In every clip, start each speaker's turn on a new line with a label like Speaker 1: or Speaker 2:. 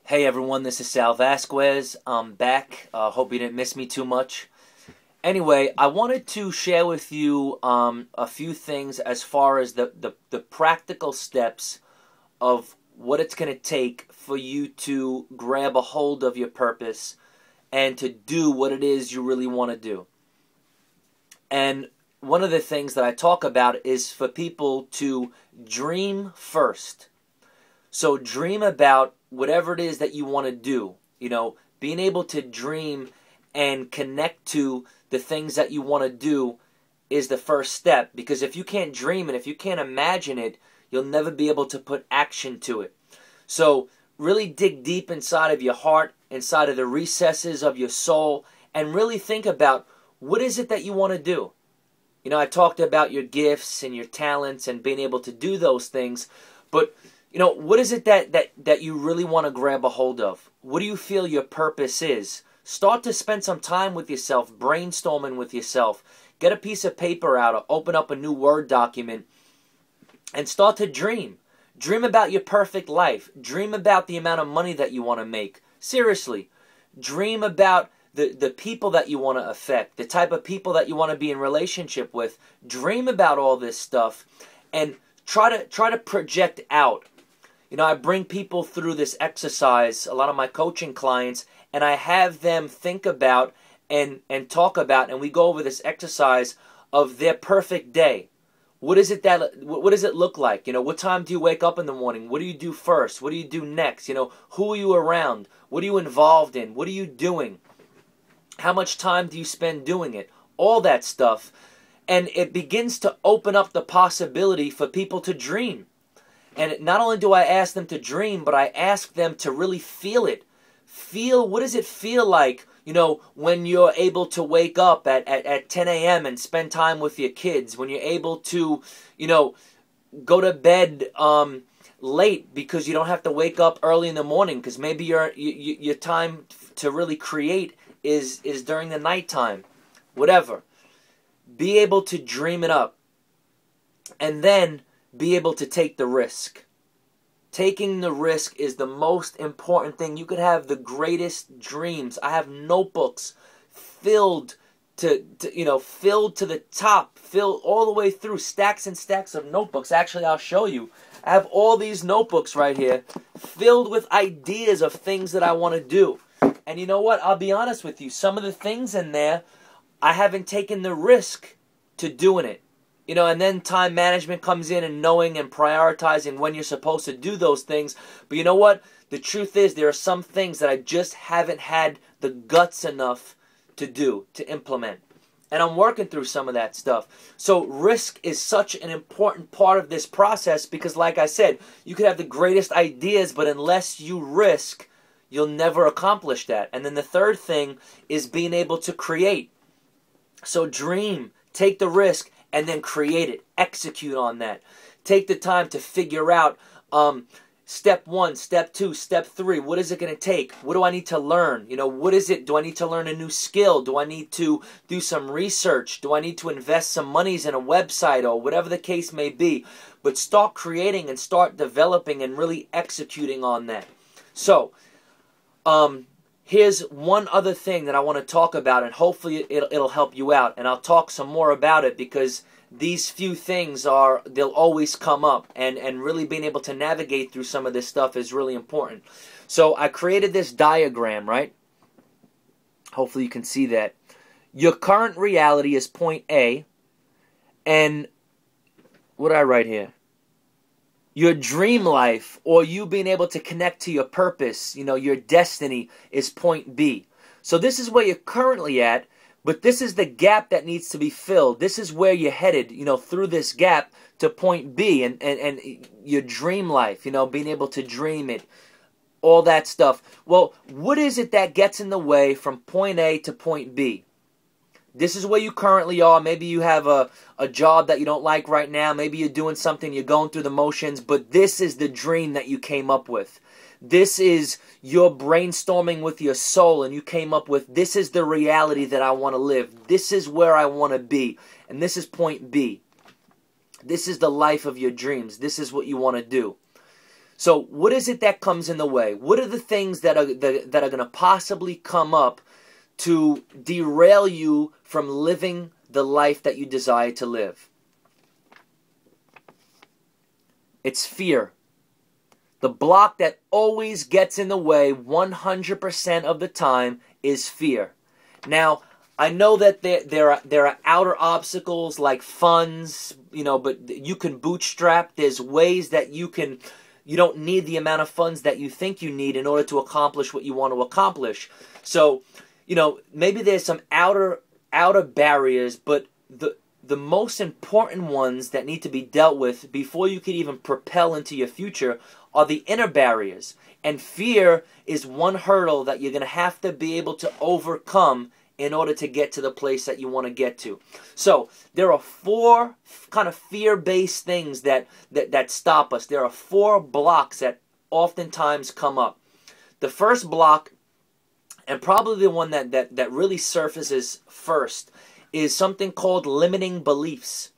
Speaker 1: Hey everyone, this is Sal Vasquez. I'm back. Hope you didn't miss me too much. Anyway, I wanted to share with you a few things as far as the practical steps of what it's going to take for you to grab a hold of your purpose and to do what it is you really want to do. And one of the things that I talk about is for people to dream first. So dream about whatever it is that you want to do. Being able to dream and connect to the things that you want to do is the first step. Because if you can't dream and if you can't imagine it, you'll never be able to put action to it. So really dig deep inside of your heart, inside of the recesses of your soul, and really think about what is it that you want to do. I talked about your gifts and your talents and being able to do those things, but what is it that you really want to grab a hold of? What do you feel your purpose is? Start to spend some time with yourself, brainstorming with yourself. Get a piece of paper out or open up a new Word document and start to dream. Dream about your perfect life. Dream about the amount of money that you want to make. Seriously. Dream about the people that you want to affect, the type of people that you want to be in relationship with. Dream about all this stuff and try to project out. I bring people through this exercise, a lot of my coaching clients, and I have them think about and talk about, and we go over this exercise of their perfect day. What does it look like? What time do you wake up in the morning? What do you do first? What do you do next? Who are you around? What are you involved in? What are you doing? How much time do you spend doing it? All that stuff. And it begins to open up the possibility for people to dream. And not only do I ask them to dream, but I ask them to really feel it. What does it feel like, when you're able to wake up at 10 a.m. and spend time with your kids, when you're able to, go to bed late because you don't have to wake up early in the morning because maybe your time to really create is during the nighttime, whatever. Be able to dream it up and then be able to take the risk. Taking the risk is the most important thing. You could have the greatest dreams. I have notebooks filled to the top, filled all the way through, stacks and stacks of notebooks. Actually, I'll show you. I have all these notebooks right here filled with ideas of things that I want to do. And you know what? I'll be honest with you. Some of the things in there, I haven't taken the risk to doing it. And then time management comes in and knowing and prioritizing when you're supposed to do those things. But you know what? The truth is there are some things that I just haven't had the guts enough to do, to implement. And I'm working through some of that stuff. So risk is such an important part of this process because, like I said, you could have the greatest ideas, but unless you risk, you'll never accomplish that. And then the third thing is being able to create. So dream, take the risk, and then create it. Execute on that. Take the time to figure out step 1, step 2, step 3. What is it going to take? What do I need to learn? What is it? Do I need to learn a new skill? Do I need to do some research? Do I need to invest some monies in a website or whatever the case may be? But start creating and start developing and really executing on that. So, here's one other thing that I want to talk about, and hopefully it'll help you out. And I'll talk some more about it because these few things they'll always come up. And really being able to navigate through some of this stuff is really important. So I created this diagram, right? Hopefully you can see that. Your current reality is point A. And what did I write here? Your dream life, or you being able to connect to your purpose, your destiny, is point B. So this is where you're currently at, but this is the gap that needs to be filled. This is where you're headed, through this gap to point B and your dream life, being able to dream it, all that stuff. Well, what is it that gets in the way from point A to point B? This is where you currently are. Maybe you have a job that you don't like right now. Maybe you're doing something, you're going through the motions, but this is the dream that you came up with. This is your brainstorming with your soul, and you came up with, this is the reality that I want to live. This is where I want to be, and this is point B. This is the life of your dreams. This is what you want to do. So what is it that comes in the way? What are the things that are going to possibly come up to derail you from living the life that you desire to live? It's fear. The block that always gets in the way 100% of the time is fear. Now, I know that there are outer obstacles like funds, but you can bootstrap. There's ways that you don't need the amount of funds that you think you need in order to accomplish what you want to accomplish. So, maybe there's some outer barriers, but the most important ones that need to be dealt with before you can even propel into your future are the inner barriers. And fear is one hurdle that you're going to have to be able to overcome in order to get to the place that you want to get to. So there are 4 kind of fear-based things that stop us. There are 4 blocks that oftentimes come up. The first block, and probably the one that really surfaces first, is something called limiting beliefs.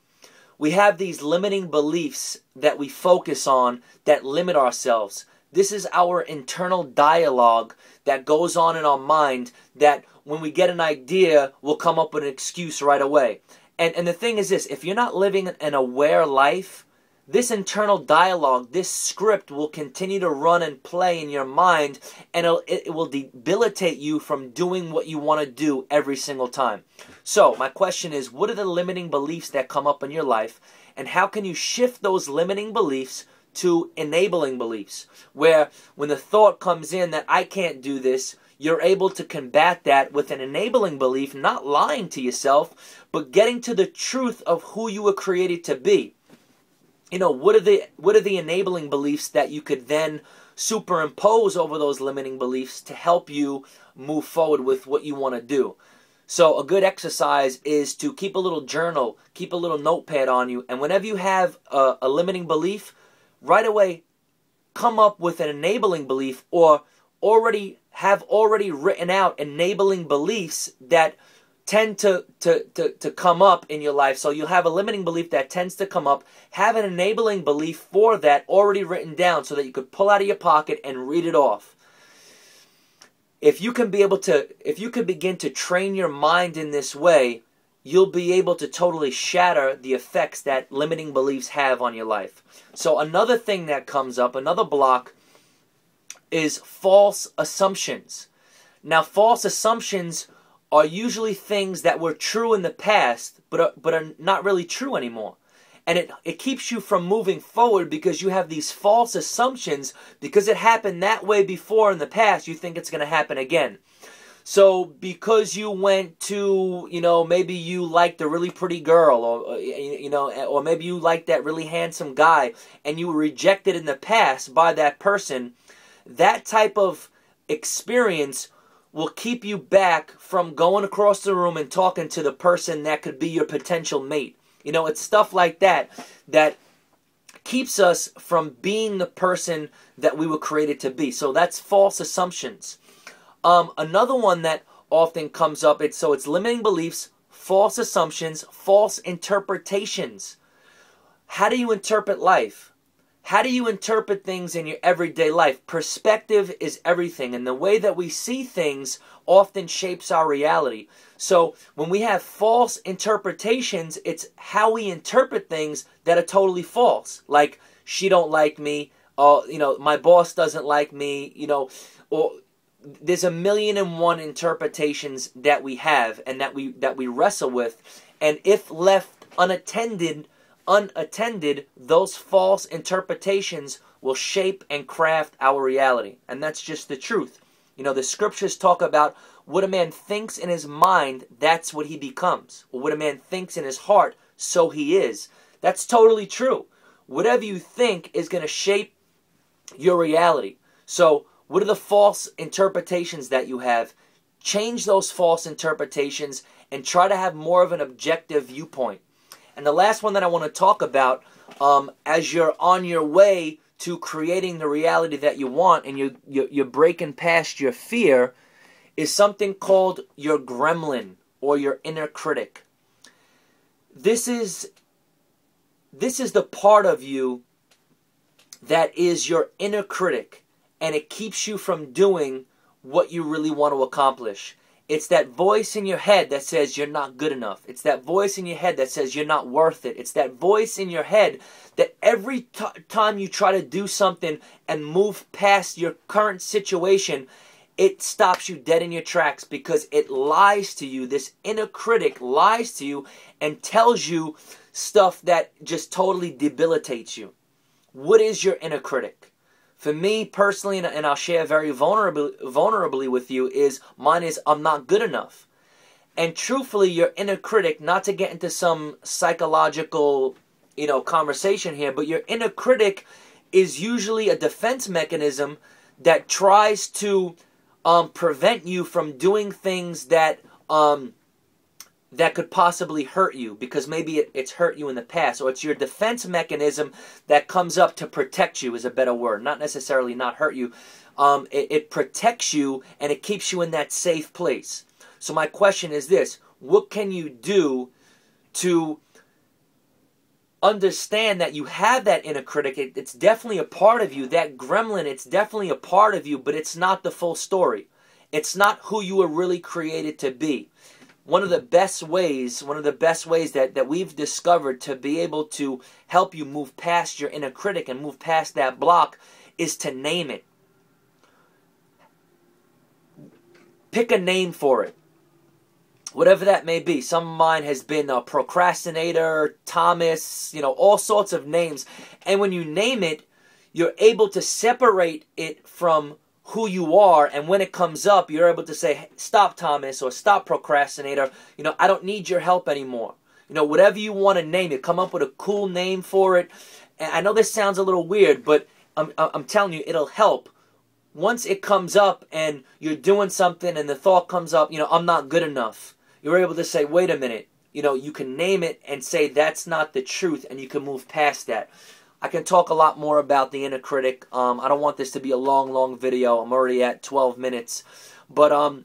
Speaker 1: We have these limiting beliefs that we focus on that limit ourselves. This is our internal dialogue that goes on in our mind that when we get an idea, we'll come up with an excuse right away. And the thing is this, if you're not living an aware life, this internal dialogue, this script will continue to run and play in your mind, and it will debilitate you from doing what you want to do every single time. So my question is, what are the limiting beliefs that come up in your life, and how can you shift those limiting beliefs to enabling beliefs, where when the thought comes in that I can't do this, you're able to combat that with an enabling belief, not lying to yourself, but getting to the truth of who you were created to be. What are the enabling beliefs that you could then superimpose over those limiting beliefs to help you move forward with what you want to do? So a good exercise is to keep a little journal, keep a little notepad on you, and whenever you have a limiting belief, right away come up with an enabling belief, or already written out enabling beliefs that tend to come up in your life. So you'll have a limiting belief that tends to come up. Have an enabling belief for that already written down so that you could pull out of your pocket and read it off. If you can begin to train your mind in this way, you'll be able to totally shatter the effects that limiting beliefs have on your life. So another thing that comes up, another block, is false assumptions. Now, false assumptions are usually things that were true in the past, but are not really true anymore. And it keeps you from moving forward because you have these false assumptions because it happened that way before in the past, you think it's going to happen again. So because you went to, maybe you liked a really pretty girl, or maybe you liked that really handsome guy, and you were rejected in the past by that person, that type of experience will keep you back from going across the room and talking to the person that could be your potential mate. It's stuff like that that keeps us from being the person that we were created to be. So that's false assumptions. Another one that often comes up, it's limiting beliefs, false assumptions, false interpretations. How do you interpret life? How do you interpret things in your everyday life? Perspective is everything, and the way that we see things often shapes our reality. So when we have false interpretations, it's how we interpret things that are totally false. Like, she don't like me, my boss doesn't like me, or there's 1,000,001 interpretations that we have and that we wrestle with, and if left unattended, those false interpretations will shape and craft our reality. And that's just the truth. The scriptures talk about what a man thinks in his mind, that's what he becomes. Or what a man thinks in his heart, so he is. That's totally true. Whatever you think is going to shape your reality. So what are the false interpretations that you have? Change those false interpretations and try to have more of an objective viewpoint. And the last one that I want to talk about, as you're on your way to creating the reality that you want and you're breaking past your fear, is something called your gremlin or your inner critic. This is the part of you that is your inner critic, and it keeps you from doing what you really want to accomplish. It's that voice in your head that says you're not good enough. It's that voice in your head that says you're not worth it. It's that voice in your head that every time you try to do something and move past your current situation, it stops you dead in your tracks, because it lies to you. This inner critic lies to you and tells you stuff that just totally debilitates you. What is your inner critic? For me personally, and I'll share very vulnerably with you, is mine is I'm not good enough. And truthfully, your inner critic, not to get into some psychological, conversation here, but your inner critic is usually a defense mechanism that tries to prevent you from doing things that that could possibly hurt you, because maybe it's hurt you in the past, or it's your defense mechanism that comes up to protect you, is a better word, not necessarily not hurt you. It protects you, and it keeps you in that safe place. So my question is this: what can you do to understand that you have that inner critic? It's definitely a part of you, that gremlin, it's definitely a part of you, but it's not the full story. It's not who you were really created to be. One of the best ways that we've discovered to be able to help you move past your inner critic and move past that block is to name it. Pick a name for it. Whatever that may be. Some of mine has been a procrastinator, Thomas, all sorts of names. And when you name it, you're able to separate it from who you are, and when it comes up, you're able to say, hey, stop Thomas, or stop procrastinator, I don't need your help anymore. Whatever you want to name it, come up with a cool name for it. And I know this sounds a little weird, but I'm telling you, it'll help. Once it comes up and you're doing something and the thought comes up, I'm not good enough, you're able to say, wait a minute, you can name it and say that's not the truth, and you can move past that. I can talk a lot more about the inner critic. I don't want this to be a long video. I'm already at 12 minutes. But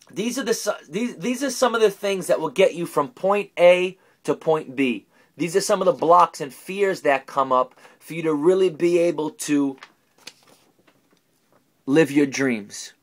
Speaker 1: these are some of the things that will get you from point A to point B. These are some of the blocks and fears that come up for you to really be able to live your dreams.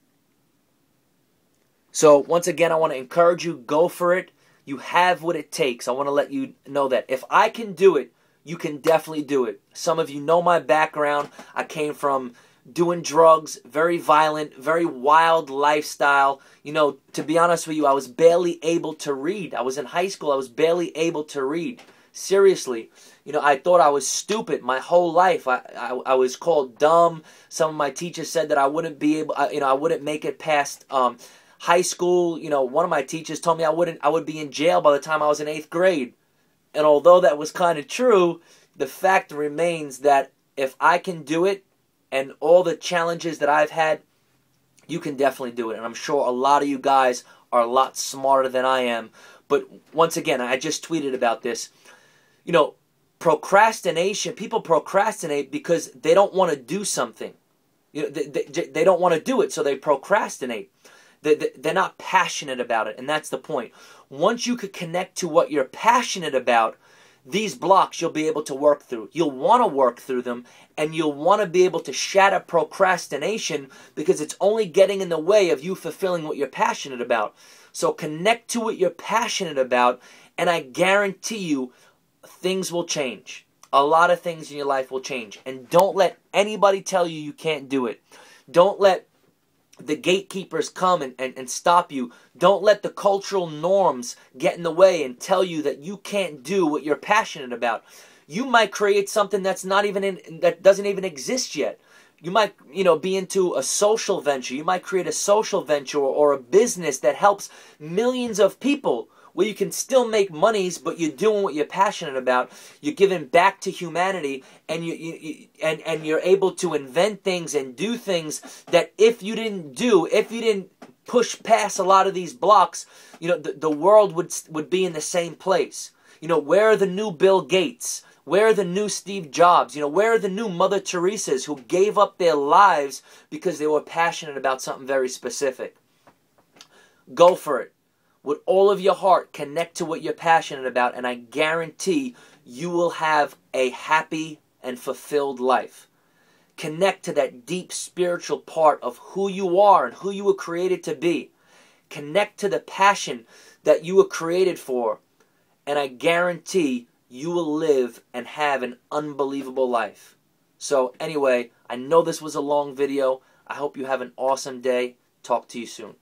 Speaker 1: So once again, I want to encourage you, go for it. You have what it takes. I want to let you know that if I can do it, you can definitely do it. Some of you know my background. I came from doing drugs, very violent, very wild lifestyle. To be honest with you, I was barely able to read. I was in high school. I was barely able to read. Seriously. I thought I was stupid my whole life. I was called dumb. Some of my teachers said that I wouldn't be able, I wouldn't make it past high school. One of my teachers told me I would be in jail by the time I was in 8th grade. And although that was kind of true, the fact remains that if I can do it, and all the challenges that I've had, you can definitely do it. And I'm sure a lot of you guys are a lot smarter than I am. But once again, I just tweeted about this. Procrastination, people procrastinate because they don't want to do something. They don't want to do it, so they procrastinate. They're not passionate about it, and that's the point. Once you could connect to what you're passionate about, these blocks you'll be able to work through. You'll want to work through them, and you'll want to be able to shatter procrastination, because it's only getting in the way of you fulfilling what you're passionate about. So connect to what you're passionate about, and I guarantee you things will change. A lot of things in your life will change. And don't let anybody tell you you can't do it. Don't let the gatekeepers come and stop you. Don't let the cultural norms get in the way and tell you that you can't do what you're passionate about. You might create something that's that doesn't even exist yet. You might, be into a social venture. You might create a social venture or a business that helps millions of people, where you can still make monies, but you're doing what you're passionate about. You're giving back to humanity, and you're able to invent things and do things that if you didn't push past a lot of these blocks, the world would be in the same place. Where are the new Bill Gates? Where are the new Steve Jobs? Where are the new Mother Teresas who gave up their lives because they were passionate about something very specific? Go for it. With all of your heart, connect to what you're passionate about, and I guarantee you will have a happy, and fulfilled life. Connect to that deep spiritual part of who you are and who you were created to be. Connect to the passion that you were created for, and I guarantee you will live and have an unbelievable life. So anyway, I know this was a long video. I hope you have an awesome day. Talk to you soon.